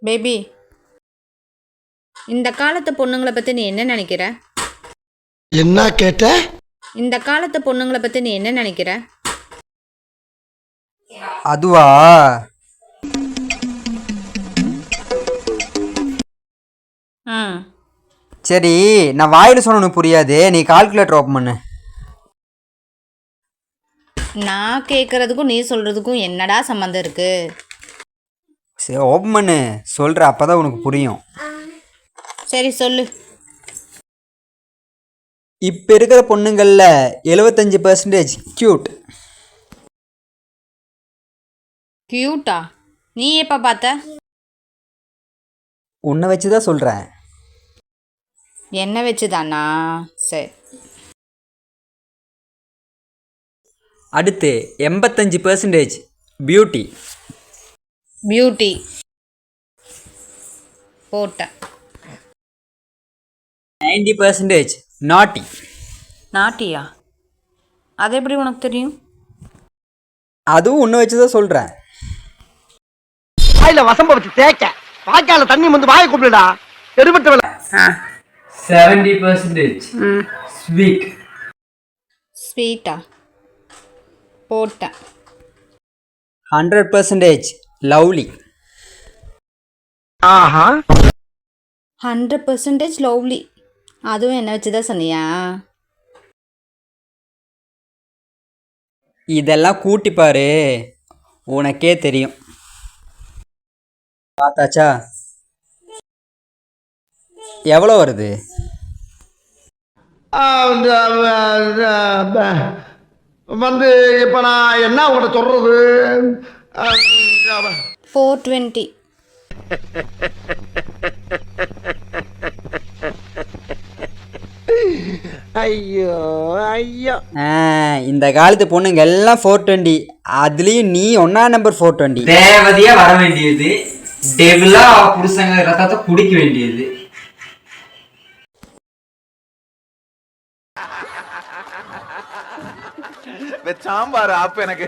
Baby, இந்த காலத்து பொண்ணுங்களை பற்றி நீ என்ன நினைக்கிற? என்ன கேட்ட? இந்த காலத்து பொண்ணுங்களை பற்றி நீ என்ன நினைக்கிற? அதுவா? ம் சரி, நான் வாயில் சொன்ன புரியாது, நீ கால்குலேட்டர் ஓப்பன் பண்ணு. நான் கேட்குறதுக்கும் நீ சொல்கிறதுக்கும் என்னடா சம்மந்தம் இருக்குது? சரி ஓப்பன் பண்ணு, சொல்கிற அப்போ தான் உனக்கு புரியும். சரி சொல்லு. இப்போ இருக்கிற பொண்ணுங்களில் 75% க்யூட். கியூட்டா? நீ எப்போ பார்த்த? உன்னை வச்சு தான் சொல்கிறேன். என்ன வச்சுதானா? சரி. அடுத்து 85% பியூட்டி. பியூட்டி போட்டேன். 90% நாட்டி. நாட்டியா? அது எப்படி உனக்கு தெரியும்? அதுவும் உன்னை வச்சு தான் சொல்கிறேன். வாயில வசம்ப வச்சு தேய்க்க, வாய்க்கால தண்ணி வந்து வாயை கூப்பிடுடா. எடுபட்ட வேலை. 70% ஸ்வீட். ஸ்வீட்டா? போட்டேன். 100% லவ்லி. ஆஹா. 100% லவ்லி. அதுவும் என்ன வச்சு தான் சொன்னியா? இதெல்லாம் கூட்டி பாரு, உனக்கே தெரியும். பார்த்தாச்சா? எவ்வளோ வருது? வந்து இப்ப நான் என்ன உங்கள்கிட்ட சொல்றது? 420. ஐயோ ஐயோ. இந்த காலத்து பொண்ணுங்க எல்லாம் 420. அதுலேயும் நீ ஒன்னா நம்பர் 420. தேவதையா வர வேண்டியது, டெவிலா புருஷங்க ரத்தத்தை குடிக்க வேண்டியது. சாம்பார் ஆப் எனக்கு